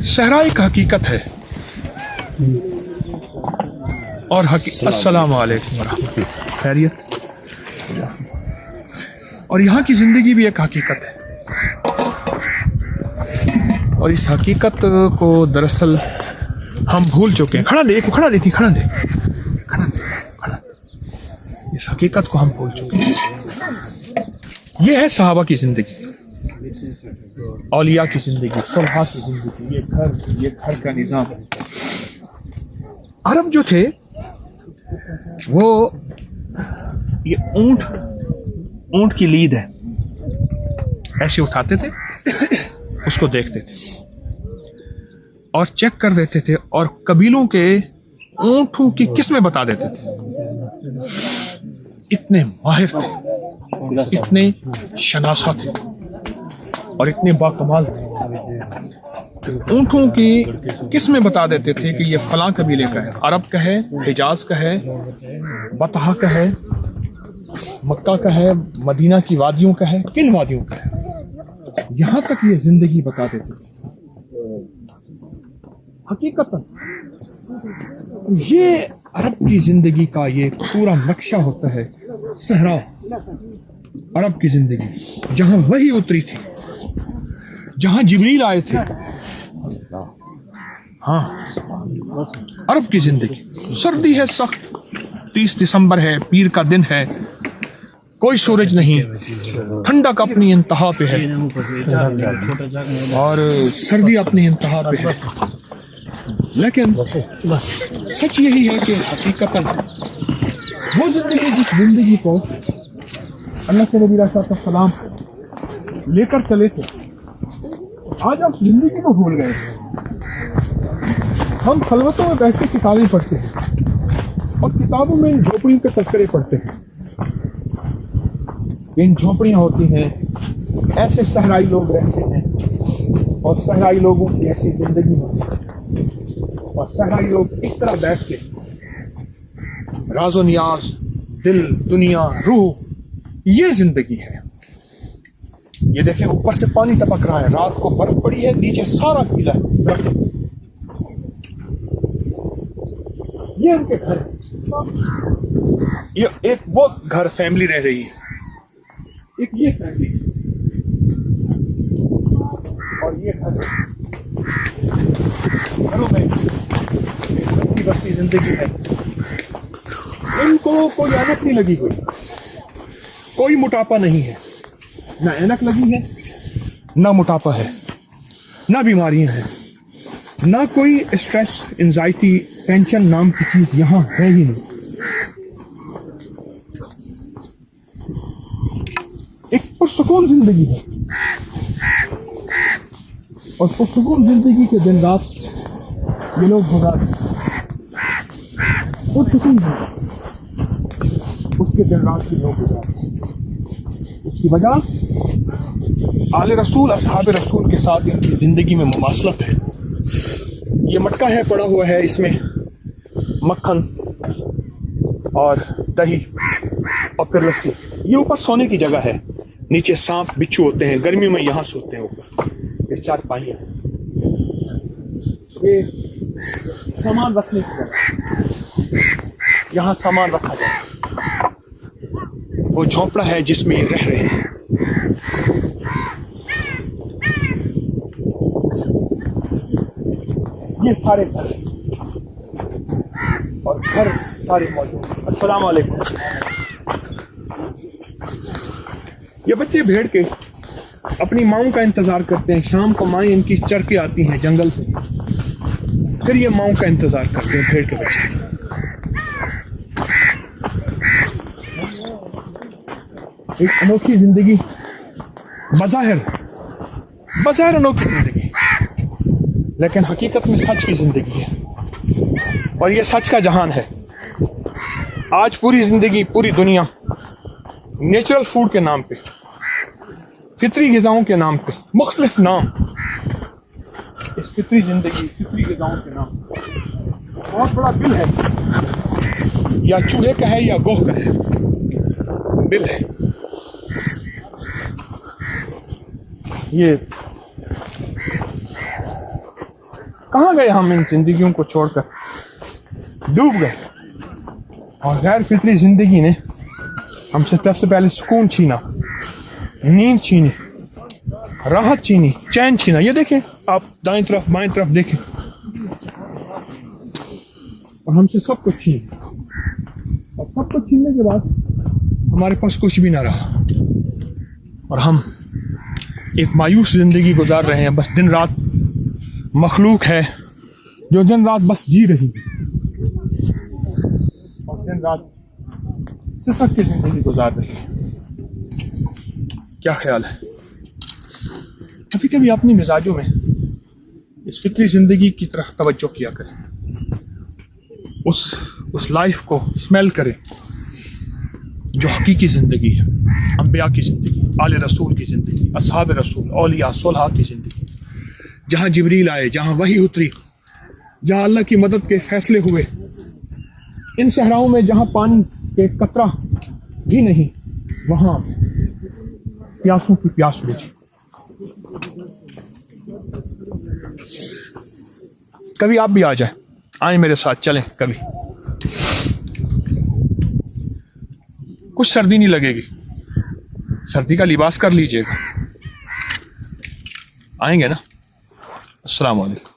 सहरा एक हकीकत है और अस्सलाम वालेकुम वरहमतुल्लाह, खैरियत। और यहाँ की ज़िंदगी भी एक हकीकत है और इस हकीकत को दरअसल हम भूल चुके हैं। खड़ा दे इस हकीकत को हम भूल चुके हैं। ये है सहाबा की ज़िंदगी, औलिया की ज़िंदगी, सुलहा की ज़िंदगी, ये घर का निज़ाम। अरब जो थे वो ये ऊंट की लीद है, ऐसे उठाते थे, उसको देखते थे और चेक कर देते थे और कबीलों के ऊंटों की किस्में बता देते थे। इतने माहिर थे, इतने शनासा थे और इतने बाकमाल थे। ऊंटों की किस्में बता देते थे कि ये फलां कबीले का है, अरब का है, हिजाज का है, बतहा का है, मक्का का है, मदीना की वादियों का है, किन वादियों का है, यहां तक ये जिंदगी बता देते थे। हकीकतन ये अरब की जिंदगी का ये पूरा नक्शा होता है। सहरा अरब की जिंदगी, जहां वही उतरी थी, जहां जिब्रील आए थे। हाँ, अरब की जिंदगी। सर्दी है सख्त, 30 दिसंबर है, पीर का दिन है, कोई सूरज नहीं, ठंडक अपनी इंतहा पे है और सर्दी अपनी इंतहा पे है। लेकिन सच यही है कि हकीकतन वो जिंदगी, जिस जिंदगी को अल्लाह के नबी सलाम लेकर चले थे, आज आप जिंदगी को भूल गए। हम खलवतों में बैठ के किताबें पढ़ते हैं और किताबों में इन झोपड़ियों के तस्करे पढ़ते हैं। इन झोपड़ियां होती हैं, ऐसे सहराई लोग रहते हैं और सहराई लोगों की ऐसी जिंदगी होती है और सहराई लोग इस तरह बैठ के राज़ो नियाज, दिल, दुनिया, रूह, ये जिंदगी है। ये देखें, ऊपर से पानी टपक रहा है, रात को बर्फ पड़ी है, नीचे सारा गीला है। ये उनके घर है। ये एक वो घर फैमिली रह रही है, एक ये फैमिली और ये घर। घरों में बस्ती जिंदगी है। इनको कोई ऐनक नहीं लगी हुई, कोई मोटापा नहीं है, ना ऐनक लगी है, ना मोटापा है, ना बीमारियां हैं, ना कोई स्ट्रेस, एंजाइटी, टेंशन नाम की चीज यहां है ही नहीं। एक पुरसुकून जिंदगी है और पुरसुकून जिंदगी के दिन रात ये लोग गुजारते हैं। पुरसुकून है उसके दिन रात के लोग गुजारते हैं। उसकी वजह आले रसूल, असहाब रसूल के साथ इनकी जिंदगी में मुमासलत है। ये मटका है पड़ा हुआ है, इसमें मक्खन और दही और फिर लस्सी। ये ऊपर सोने की जगह है, नीचे सांप बिच्छू होते हैं, गर्मी में यहाँ सोते हैं ऊपर। ये चारपाइयाँ, ये सामान रखने की जगह, यहाँ सामान रखा जाए। वो झोंपड़ा है जिसमें ये रह रहे हैं। ये सारे घर और घर सारे मौजूद। अस्सलाम वालेकुम। ये बच्चे भेड़ के अपनी माओं का इंतजार करते हैं। शाम को माएँ इनकी चर के आती हैं जंगल से, फिर ये माओं का इंतजार करते हैं भेड़ के बच्चे। एक अनोखी जिंदगी, बज़ाहिर अनोखी जिंदगी, लेकिन हकीकत में सच की जिंदगी है और ये सच का जहान है। आज पूरी जिंदगी, पूरी दुनिया नेचुरल फूड के नाम पे, फितरी ग़िज़ाओं के नाम पे, मुख्तलिफ नाम, इस फितरी जिंदगी, फितरी ग़िज़ाओं के नाम पे बहुत बड़ा बिल है। या चूहे का है या गोह का है, बिल है। ये کہاں گئے ہم ان زندگیوں کو چھوڑ کر؟ ڈوب گئے. اور غیر فطری زندگی نے ہم سے سب سے پہلے سکون چھینا, نیند چھینی, راحت چھینی, چین چھینا. یہ دیکھیں آپ دائیں طرف بائیں طرف دیکھیں, اور ہم سے سب کچھ چھین. اور سب کچھ چھیننے کے بعد ہمارے پاس کچھ بھی نہ رہا, اور ہم ایک مایوس زندگی گزار رہے ہیں. بس دن رات مخلوق ہے جو دن رات بس جی رہی ہے, اور دن رات صفت کی زندگی گزار رہی ہے. کیا خیال ہے؟ کبھی کبھی اپنی مزاجوں میں اس فطری زندگی کی طرف توجہ کیا کریں, اس لائف کو اسمیل کریں جو حقیقی زندگی ہے, انبیاء کی زندگی, آل رسول کی زندگی, اصحاب رسول, اولیاء, صلحاء کی زندگی, جہاں جبریل آئے, جہاں وحی اتری, جہاں اللہ کی مدد کے فیصلے ہوئے. ان صحراؤں میں جہاں پانی کے قطرہ بھی نہیں, وہاں پیاسوں کی پیاس بجھی. کبھی آپ بھی آ جائیں, آئیں میرے ساتھ چلیں کبھی. کچھ سردی نہیں لگے گی, سردی کا لباس کر لیجئے گا. آئیں گے نا؟ السلام علیکم.